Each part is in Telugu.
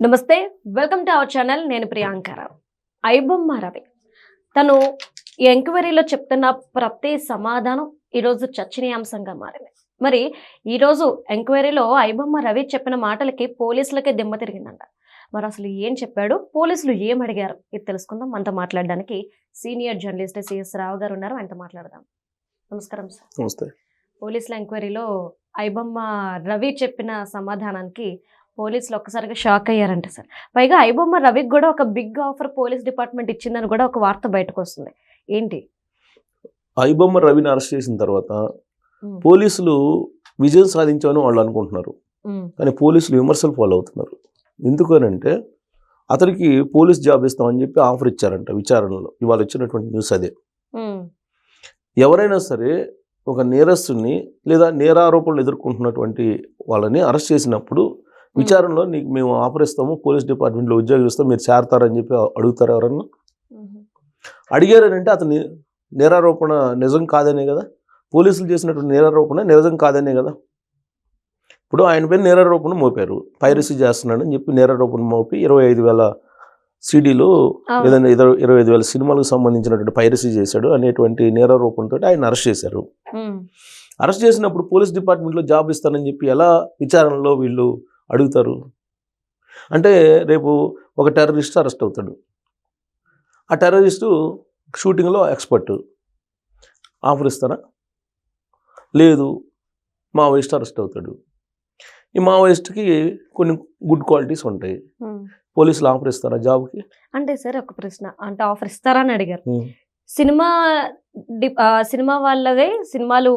నమస్తే, వెల్కమ్ టు అవర్ ఛానల్. నేను ప్రియాంకరావు. ఐబొమ్మ రవి తను ఈ ఎంక్వైరీలో చెప్తున్న ప్రతి సమాధానం ఈరోజు చర్చనీయాంశంగా మారింది. మరి ఈరోజు ఎంక్వైరీలో ఐబొమ్మ రవి చెప్పిన మాటలకి పోలీసులకే దిమ్మ తిరిగిందంట. మరి అసలు ఏం చెప్పాడు, పోలీసులు ఏం అడిగారు, ఇది తెలుసుకుందాం. మనతో మాట్లాడడానికి సీనియర్ జర్నలిస్ట్ సిఎస్ రావు గారు ఉన్నారు, ఆయనతో మాట్లాడదాం. నమస్కారం సార్. నమస్తే. పోలీసుల ఎంక్వైరీలో ఐబొమ్మ రవి చెప్పిన సమాధానానికి పోలీసులు ఒక్కసారిగా షాక్ అయ్యారంట సార్. పైగా ఐబొమ్మ రవికి కూడా ఒక బిగ్ ఆఫర్ పోలీస్ డిపార్ట్మెంట్ ఇచ్చిందని కూడా ఒక వార్త బయటకు వస్తుంది. ఏంటి? ఐబొమ్మ రవిని అరెస్ట్ చేసిన తర్వాత పోలీసులు విజయం సాధించామని వాళ్ళు అనుకుంటున్నారు, కానీ పోలీసులు విమర్శలు ఫాలో అవుతున్నారు. ఎందుకనంటే అతనికి పోలీస్ జాబ్ ఇస్తామని చెప్పి ఆఫర్ ఇచ్చారంట విచారణలో. ఇవాళ వచ్చినటువంటి న్యూస్ అదే. ఎవరైనా సరే ఒక నేరస్తుని లేదా నేరారోపణలు ఎదుర్కొంటున్నటువంటి వాళ్ళని అరెస్ట్ చేసినప్పుడు విచారణలో నీకు మేము ఆఫర్ ఇస్తాము, పోలీస్ డిపార్ట్మెంట్లో ఉద్యోగం ఇస్తాం, మీరు చేరతారని చెప్పి అడుగుతారు. ఎవరన్నా అడిగారనంటే అతని నేరారోపణ నిజం కాదనే కదా, పోలీసులు చేసినటువంటి నేరారోపణ నిజం కాదనే కదా. ఇప్పుడు ఆయన పైన నేరారోపణ మోపారు, పైరసీ చేస్తున్నాడని చెప్పి నేరారోపణ మోపి 25,000 సీడీలు లేదంటే 25,000 సినిమాలకు సంబంధించినటువంటి పైరసీ చేశాడు అనేటువంటి నేరారోపణతో ఆయన అరెస్ట్ చేశారు. అరెస్ట్ చేసినప్పుడు పోలీస్ డిపార్ట్మెంట్లో జాబ్ ఇస్తానని చెప్పి ఎలా విచారణలో వీళ్ళు అడుగుతారు? అంటే రేపు ఒక టెర్రరిస్ట్ అరెస్ట్ అవుతాడు, ఆ టెర్రరిస్టు షూటింగ్లో ఎక్స్పర్ట్, ఆఫర్ ఇస్తారా? లేదు. మావోయిస్ట్ అరెస్ట్ అవుతాడు, ఈ మావోయిస్ట్కి కొన్ని గుడ్ క్వాలిటీస్ ఉంటాయి, పోలీసులు ఆఫర్ ఇస్తారా జాబ్కి? అంటే సార్ ఒక ప్రశ్న, అంటే ఆఫర్ ఇస్తారా అని అడిగారు. సినిమా వాళ్ళదే సినిమాలు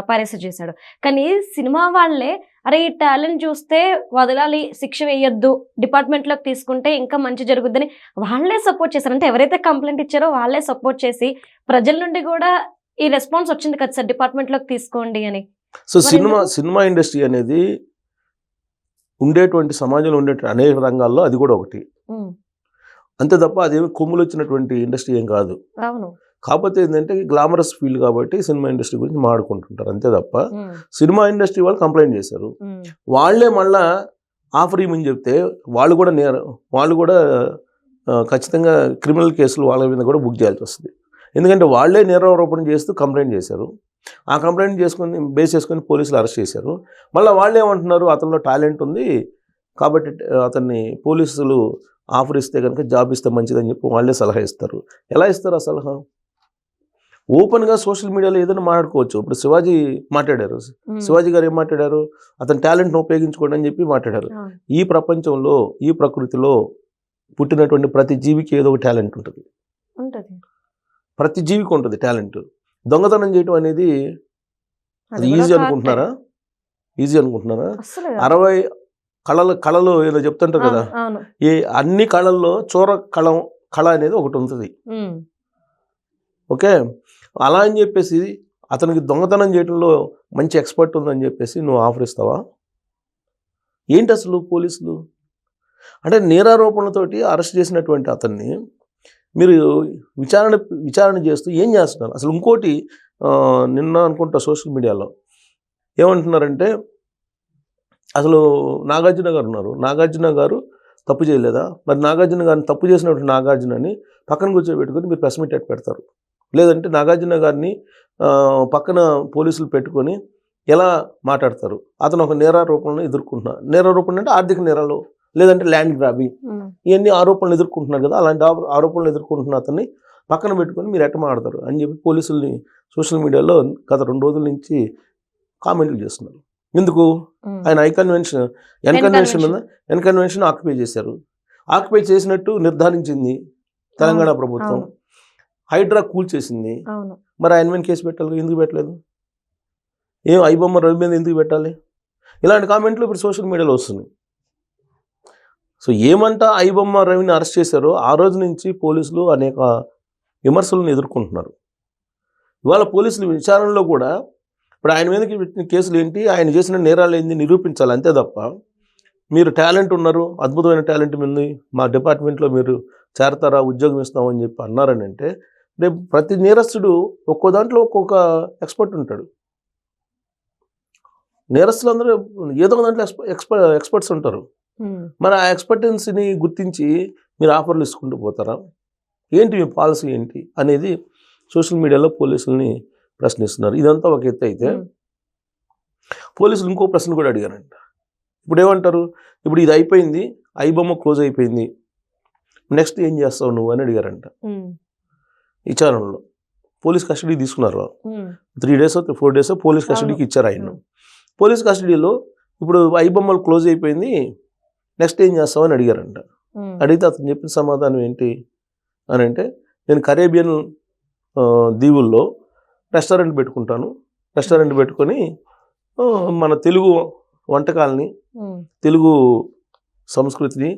పైరసీ చేశాడు, కానీ సినిమా వాళ్ళే అరే ఈ టాలెంట్ చూస్తే వదలాలి, శిక్ష వేయొద్దు, డిపార్ట్మెంట్లోకి తీసుకుంటే ఇంకా మంచి జరుగుద్దని వాళ్ళే సపోర్ట్ చేశారు. అంటే ఎవరైతే కంప్లైంట్ ఇచ్చారో వాళ్ళే సపోర్ట్ చేసి ప్రజల నుండి కూడా ఈ రెస్పాన్స్ వచ్చింది కదా సార్, డిపార్ట్మెంట్లోకి తీసుకోండి అని. సో సినిమా ఇండస్ట్రీ అనేది ఉండేటువంటి సమాజంలో ఉండేటువంటి అనేక రంగాల్లో అది కూడా ఒకటి. అంతే తప్ప అదేమి కొమ్ములు వచ్చినటువంటి ఇండస్ట్రీ ఏం కాదు. అవును. కాకపోతే ఏంటంటే గ్లామరస్ ఫీల్డ్ కాబట్టి సినిమా ఇండస్ట్రీ గురించి మాట్లాడుకుంటుంటారు, అంతే తప్ప సినిమా ఇండస్ట్రీ వాళ్ళు కంప్లైంట్ చేశారు, వాళ్ళే మళ్ళా ఆఫర్ ఇవ్వమని చెప్తే వాళ్ళు కూడా ఖచ్చితంగా క్రిమినల్ కేసులు వాళ్ళ మీద కూడా బుక్ చేయాల్సి వస్తుంది. ఎందుకంటే వాళ్ళే నేరారోపణ చేస్తూ కంప్లైంట్ చేశారు, ఆ కంప్లైంట్ బేస్ చేసుకొని పోలీసులు అరెస్ట్ చేశారు. మళ్ళీ వాళ్ళు ఏమంటున్నారు, అతనిలో టాలెంట్ ఉంది కాబట్టి అతన్ని పోలీసులు ఆఫర్ ఇస్తే కనుక జాబ్ ఇస్తే మంచిదని చెప్పి వాళ్ళే సలహా ఇస్తారు. ఎలా ఇస్తారు ఆ సలహా? ఓపెన్గా సోషల్ మీడియాలో ఏదైనా మాట్లాడుకోవచ్చు. ఇప్పుడు శివాజీ మాట్లాడారు, శివాజీ గారు ఏం మాట్లాడారు, అతని టాలెంట్ను ఉపయోగించుకోండి అని చెప్పి మాట్లాడారు. ఈ ప్రపంచంలో ఈ ప్రకృతిలో పుట్టినటువంటి ప్రతి జీవికి ఏదో ఒక టాలెంట్ ఉంటుంది, ప్రతి జీవికి ఉంటుంది టాలెంట్. దొంగతనం చేయటం అనేది అది ఈజీ అనుకుంటున్నారా? 60 కళలు ఏదో చెప్తుంటారు కదా, అన్ని కళల్లో కళ అనేది ఒకటి ఉంటుంది. ఓకే, అలా అని చెప్పేసి అతనికి దొంగతనం చేయడంలో మంచి ఎక్స్పర్ట్ ఉందని చెప్పేసి నువ్వు ఆఫర్ ఇస్తావా? ఏంటి అసలు పోలీసులు అంటే నేరారోపణలతోటి అరెస్ట్ చేసినటువంటి అతన్ని మీరు విచారణ చేస్తూ ఏం చేస్తున్నారు అసలు? ఇంకోటి నిన్న అనుకుంటా సోషల్ మీడియాలో ఏమంటున్నారంటే, అసలు నాగార్జున గారు ఉన్నారు, నాగార్జున గారు తప్పు చేయలేదా? మరి నాగార్జున గారిని తప్పు చేసినటువంటి నాగార్జునని పక్కన కూర్చోబెట్టుకొని మీరు ప్రెస్ మీట్ పెడతారు, లేదంటే నాగార్జున గారిని పక్కన పోలీసులు పెట్టుకొని ఎలా మాట్లాడతారు? అతను ఒక నేరారోపణను ఎదుర్కొంటున్నారు, నేరారోపణ అంటే ఆర్థిక నేరాలు లేదంటే ల్యాండ్ గ్రాబింగ్, ఇవన్నీ ఆరోపణలు ఎదుర్కొంటున్నారు కదా, అలాంటి ఆరోపణలు ఎదుర్కొంటున్న అతన్ని పక్కన పెట్టుకొని మీరు ఎట్ట మాట్లాడతారు అని చెప్పి పోలీసుల్ని సోషల్ మీడియాలో గత 2 రోజుల నుంచి కామెంట్లు చేస్తున్నారు. ఎందుకు? ఆయన ఎన్ కన్వెన్షన్ ఆక్యుపై చేశారు, ఆక్యుపై చేసినట్టు నిర్ధారించింది తెలంగాణ ప్రభుత్వం, హైడ్రా కూల్చేసింది. మరి ఆయన మీద కేసు పెట్టాలి, ఎందుకు పెట్టలేదు? ఐబొమ్మ రవి మీద ఎందుకు పెట్టాలి? ఇలాంటి కామెంట్లు ఇప్పుడు సోషల్ మీడియాలో వస్తున్నాయి. సో ఏమంటా ఐబొమ్మ రవిని అరెస్ట్ చేశారో ఆ రోజు నుంచి పోలీసులు అనేక విమర్శలను ఎదుర్కొంటున్నారు. ఇవాళ పోలీసుల విచారణలో కూడా ఇప్పుడు ఆయన మీదకి పెట్టిన కేసులు ఏంటి, ఆయన చేసిన నేరాలు ఏంటి నిరూపించాలి, అంతే తప్ప మీరు టాలెంట్ ఉన్నారు, అద్భుతమైన టాలెంట్ ఉంది, మా డిపార్ట్మెంట్లో మీరు చేరతారా, ఉద్యోగం ఇస్తామని చెప్పి అన్నారని అంటే రేపు ప్రతి నేరస్తుడు ఒక్కో దాంట్లో ఒక్కొక్క ఎక్స్పర్ట్ ఉంటాడు. నేరస్తులు అందరూ ఏదో ఒక దాంట్లో ఎక్స్పర్ట్స్ ఉంటారు. మరి ఆ ఎక్స్పర్టెన్సీని గుర్తించి మీరు ఆఫర్లు ఇసుకుంటూ పోతారా? ఏంటి మీ పాలసీ ఏంటి అనేది సోషల్ మీడియాలో పోలీసుల్ని ప్రశ్నిస్తున్నారు. ఇదంతా ఒక ఎత్తు అయితే పోలీసులు ఇంకో ప్రశ్న కూడా అడిగారంట. ఇప్పుడు ఏమంటారు, ఇప్పుడు ఇది అయిపోయింది, ఐబొమ్మ క్లోజ్ అయిపోయింది, నెక్స్ట్ ఏం చేస్తావు నువ్వు అని అడిగారంట విచారణలో. పోలీస్ కస్టడీ తీసుకున్నారు, 3 days 4 days పోలీస్ కస్టడీకి ఇచ్చారు ఆయన. పోలీస్ కస్టడీలో ఇప్పుడు ఐబొమ్మలు క్లోజ్ అయిపోయింది, నెక్స్ట్ ఏం చేస్తావు అని అడిగారంట. అడిగితే అతను చెప్పిన సమాధానం ఏంటి అని అంటే, నేను కరేబియన్ దీవుల్లో రెస్టారెంట్ పెట్టుకుంటాను, రెస్టారెంట్ పెట్టుకొని మన తెలుగు వంటకాలని, తెలుగు సంస్కృతిని,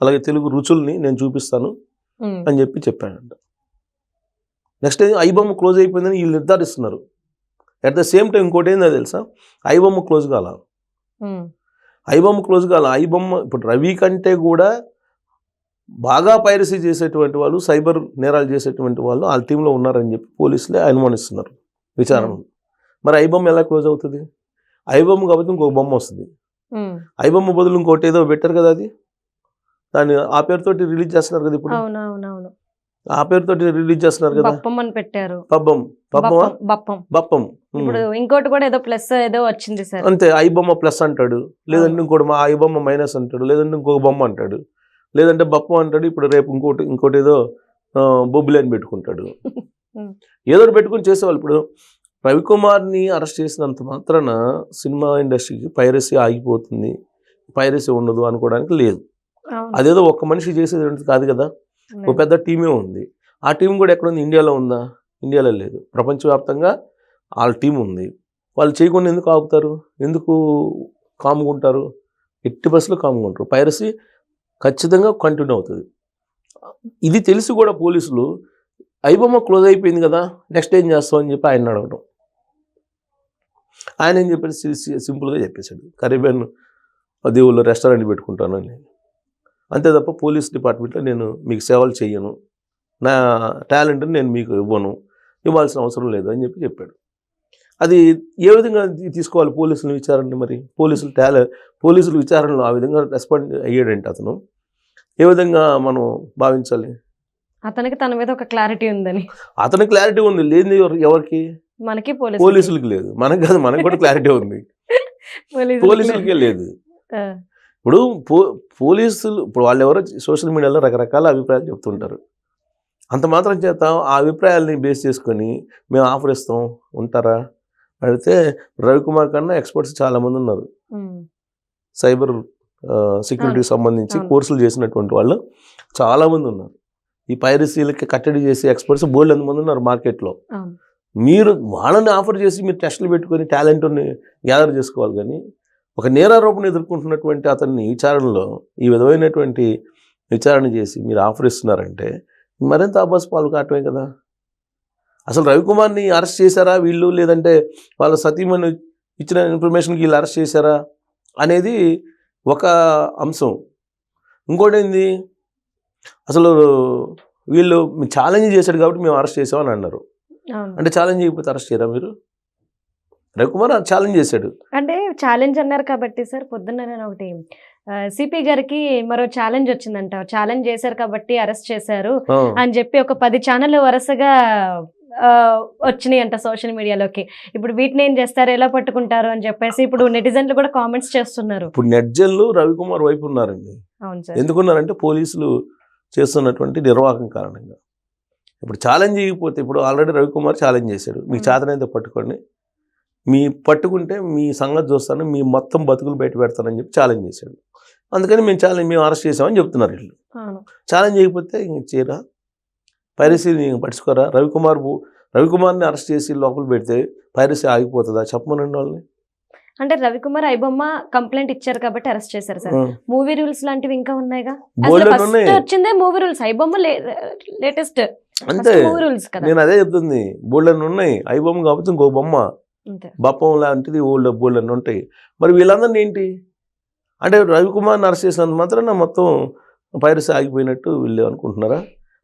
అలాగే తెలుగు రుచుల్ని నేను చూపిస్తాను అని చెప్పాడంట. నెక్స్ట్ ఐబొమ్మ క్లోజ్ అయిపోయిందని వీళ్ళు నిర్ధారిస్తున్నారు. అట్ ద సేమ్ టైం ఇంకోటి ఏందో తెలుసా, ఐబొమ్మ క్లోజ్ కాల. ఐబొమ్మ ఇప్పుడు రవి కంటే కూడా బాగా పైరసీ చేసేటువంటి వాళ్ళు, సైబర్ నేరాలు చేసేటువంటి వాళ్ళు వాళ్ళ టీంలో ఉన్నారని చెప్పి పోలీసులే అనుమానిస్తున్నారు విచారణలో. మరి ఐబొమ్మ ఎలా క్లోజ్ అవుతుంది? ఐబొమ్మ కాబట్టి ఇంకొక బొమ్మ వస్తుంది. ఐబొమ్మ బదులు ఇంకోటి ఏదో పెట్టారు కదా, అది దాన్ని ఆ పేరుతోటి రిలీజ్ చేస్తున్నారు కదా ఇప్పుడు. ఆ పేరుతోటి రిలీజ్ చేస్తున్నారు కదా, బప్పం. ఇప్పుడు ఇంకోటి కూడా ఏదో ప్లస్ ఏదో వచ్చింది సార్, అంతే. ఐబొమ్మ ప్లస్ అంటాడు, లేదంటే ఇంకోటి మా ఐబొమ్మ మైనస్ అంటాడు, లేదంటే ఇంకొక బొమ్మ అంటాడు, లేదంటే బప్పం అంటాడు. ఇప్పుడు రేపు ఇంకోటి ఏదో బొబ్బులేని పెట్టుకుంటాడు. ఏదో పెట్టుకుని చేసేవాళ్ళు. ఇప్పుడు రవికుమార్ని అరెస్ట్ చేసినంత మాత్రాన సినిమా ఇండస్ట్రీకి పైరసీ ఆగిపోతుంది, పైరసీ ఉండదు అనుకోవడానికి లేదు. అదేదో ఒక్క మనిషి చేసేది కాదు కదా, ఒక పెద్ద టీమే ఉంది. ఆ టీం కూడా ఎక్కడ ఉంది? ఇండియాలో ఉందా? ఇండియాలో లేదు. ప్రపంచవ్యాప్తంగా వాళ్ళ టీం ఉంది. వాళ్ళు చేయకుండా ఎందుకు ఆగుతారు? ఎందుకు కాముకుంటారు? ఎట్టి బస్సులో కాముకుంటారు. పైరసీ ఖచ్చితంగా కంటిన్యూ అవుతుంది. ఇది తెలిసి కూడా పోలీసులు ఐబొమ్మ క్లోజ్ అయిపోయింది కదా, నెక్స్ట్ ఏం చేస్తావు అని చెప్పి ఆయన అడగడం. ఆయన ఏం చెప్పాడు, సింపుల్గా చెప్పేశాడు, కరీబియన్ దీవుల్లో రెస్టారెంట్ పెట్టుకుంటానని. అంతే తప్ప పోలీస్ డిపార్ట్మెంట్లో నేను మీకు సేవలు చేయను, నా టాలెంట్ని నేను మీకు ఇవ్వాల్సిన అవసరం లేదు అని చెప్పాడు. అది ఏ విధంగా తీసుకోవాలి పోలీసులు విచారణ? మరి పోలీసులు విచారణలో ఆ విధంగా రెస్పాండ్ అయ్యాడంటే అతను ఏ విధంగా మనం భావించాలి? అతనికి తన మీద ఒక క్లారిటీ ఉందని. అతనికి క్లారిటీ ఉంది, లేదు ఎవరికి? మనకి, పోలీసులకి లేదు. మనకు కాదు, మనకు కూడా క్లారిటీ ఉంది, పోలీసులకే లేదు. ఇప్పుడు పోలీసులు ఇప్పుడు వాళ్ళు ఎవరో సోషల్ మీడియాలో రకరకాల అభిప్రాయాలు చెప్తుంటారు. అంత మాత్రం చేత ఆ అభిప్రాయాలని బేస్ చేసుకొని మేము ఆఫర్ ఇస్తాం ఉంటారా అడిగితే, రవికుమార్ కన్నా ఎక్స్పర్ట్స్ చాలామంది ఉన్నారు. సైబర్ సెక్యూరిటీకి సంబంధించి కోర్సులు చేసినటువంటి వాళ్ళు చాలామంది ఉన్నారు. ఈ పైరసీలకి కట్టడి చేసే ఎక్స్పర్ట్స్ బోల్డ్ ఎంతమంది ఉన్నారు మార్కెట్లో. మీరు వాళ్ళని ఆఫర్ చేసి మీరు టెస్టులు పెట్టుకొని టాలెంట్ని గ్యాదర్ చేసుకోవాలి. కానీ ఒక నేరారోపణ ఎదుర్కొంటున్నటువంటి అతన్ని విచారణలో ఈ విధమైనటువంటి విచారణ చేసి మీరు ఆఫర్ ఇస్తున్నారంటే మరింత అబ్బాస్ పాలు కావటమే కదా. అసలు రవికుమార్ని అరెస్ట్ చేశారా వీళ్ళు, లేదంటే వాళ్ళ సతీమణి ఇచ్చిన ఇన్ఫర్మేషన్కి వీళ్ళు అరెస్ట్ చేశారా అనేది ఒక అంశం. ఇంకోటి ఏంది, అసలు వీళ్ళు ఛాలెంజ్ చేశాడు కాబట్టి మేము అరెస్ట్ చేసామని అన్నారు. అంటే ఛాలెంజ్ చేయకపోతే అరెస్ట్ చేయరా మీరు? రవికుమార్ ఛాలెంజ్ చేశాడు అంటే ఛాలెంజ్ అన్నారు కాబట్టి సార్, పొద్దున్న నేను ఒకటి సిపి గారికి మరో ఛాలెంజ్ వచ్చిందంట, ఛాలెంజ్ చేశారు కాబట్టి అరెస్ట్ చేశారు అని చెప్పి ఒక 10 ఛానల్ వరుసగా వచ్చినాయి అంట సోషల్ మీడియాలోకి. ఇప్పుడు వీటిని ఏం చేస్తారు, ఎలా పట్టుకుంటారు అని చెప్పేసి ఇప్పుడు నెటిజన్లు కూడా కామెంట్స్ చేస్తున్నారు. ఇప్పుడు నెట్జన్లు రవికుమార్ వైపు ఉన్నారండి. అవును సార్. ఎందుకున్నారంటే పోలీసులు చేస్తున్నటువంటి నిర్వాహకం కారణంగా. ఇప్పుడు ఛాలెంజ్ చేయకపోతే, ఇప్పుడు ఆల్రెడీ రవికుమార్ ఛాలెంజ్ చేశాడు, మీకు చేతనైతే పట్టుకోండి, మీ పట్టుకుంటే మీ సంగతి చూస్తాను, మీ మొత్తం బతుకులు బయట పెడతానని చెప్పి ఛాలెంజ్ చేశాడు. అందుకని మేము అరెస్ట్ చేసామని చెప్తున్నారు వీళ్ళు. ఛాలెంజ్ చేయకపోతే ఇంక చేయరా, పైరసీని పట్టుకోరా? రవికుమార్ని అరెస్ట్ చేసి లోపల పెడితే పైరసీ ఆగిపోతుందా? చెప్పమనండి వాళ్ళని. అంటే రవికుమార్ ఐబొమ్మ కంప్లైంట్ ఇచ్చారు కాబట్టి అరెస్ట్ చేశారు సార్. మూవీ రూల్స్ లాంటివి ఇంకా ఉన్నాయిగా, వచ్చిందే మూవీ రూల్స్, ఐబొమ్మ లేటెస్ట్ అంతే. నేను అదే చెప్తుంది, బోల్డన్ ఉన్నాయి. ఐబొమ్మ కాబట్టి ఇంకో బొమ్మ, బప్పం లాంటిది బోల్డన్ ఉంటాయి. మరి వీళ్ళందరినీ ఏంటి అంటే రవికుమార్ని అరెస్ట్ చేసినంత మాత్రం మొత్తం పైరసీ ఆగిపోయినట్టు వీళ్ళు అనుకుంటున్నారా?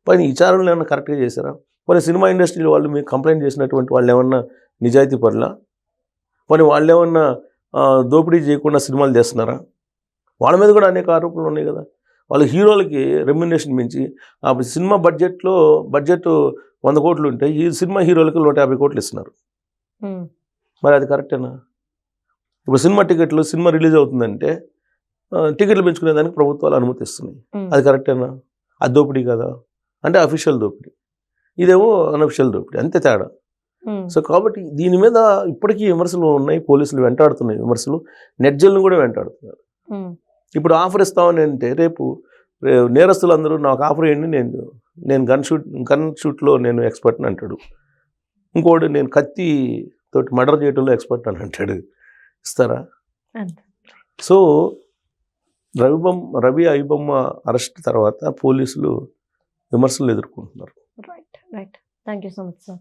పైన విచారణలు ఏమన్నా కరెక్ట్గా చేశారా? కొన్ని సినిమా ఇండస్ట్రీలో వాళ్ళు మీకు కంప్లైంట్ చేసినటువంటి వాళ్ళు ఏమన్నా నిజాయితీ పరులా? పోనీ వాళ్ళు ఏమన్నా దోపిడీ చేయకుండా సినిమాలు చేస్తున్నారా? వాళ్ళ మీద కూడా అనేక ఆరోపణలు ఉన్నాయి కదా. వాళ్ళ హీరోలకి రెమ్యునరేషన్ పెంచి ఆ సినిమా బడ్జెట్ 100 కోట్లు ఉంటే ఈ సినిమా హీరోలకి 150 కోట్లు ఇస్తున్నారు. మరి అది కరెక్టేనా? ఇప్పుడు సినిమా రిలీజ్ అవుతుందంటే టికెట్లు పెంచుకునే దానికి ప్రభుత్వాలు అనుమతిస్తున్నాయి. అది కరెక్టేనా? అది దోపిడీ కదా. అంటే అఫీషియల్ దోపిడీ, ఇదేమో అన్అఫీషియల్ దోపిడీ, అంతే తేడా. సో కాబట్టి దీని మీద ఇప్పటికీ విమర్శలు ఉన్నాయి. పోలీసులు వెంటాడుతున్నాయి విమర్శలు, నెట్జల్ని కూడా వెంటాడుతున్నారు. ఇప్పుడు ఆఫర్ ఇస్తామని అంటే రేపు నేరస్తులందరూ నాకు ఆఫర్ చేయండి, నేను గన్ షూట్లో నేను ఎక్స్పర్ట్ని అంటాడు. ఇంకోటి నేను కత్తి తోటి మర్డర్ చేయడంలో ఎక్స్పర్ట్ అని అంటాడు. ఇస్తారా? సో రవి ఐబొమ్మ అరెస్ట్ తర్వాత పోలీసులు విమర్శలు ఎదుర్కొంటున్నారు. Right. Thank you so much sir.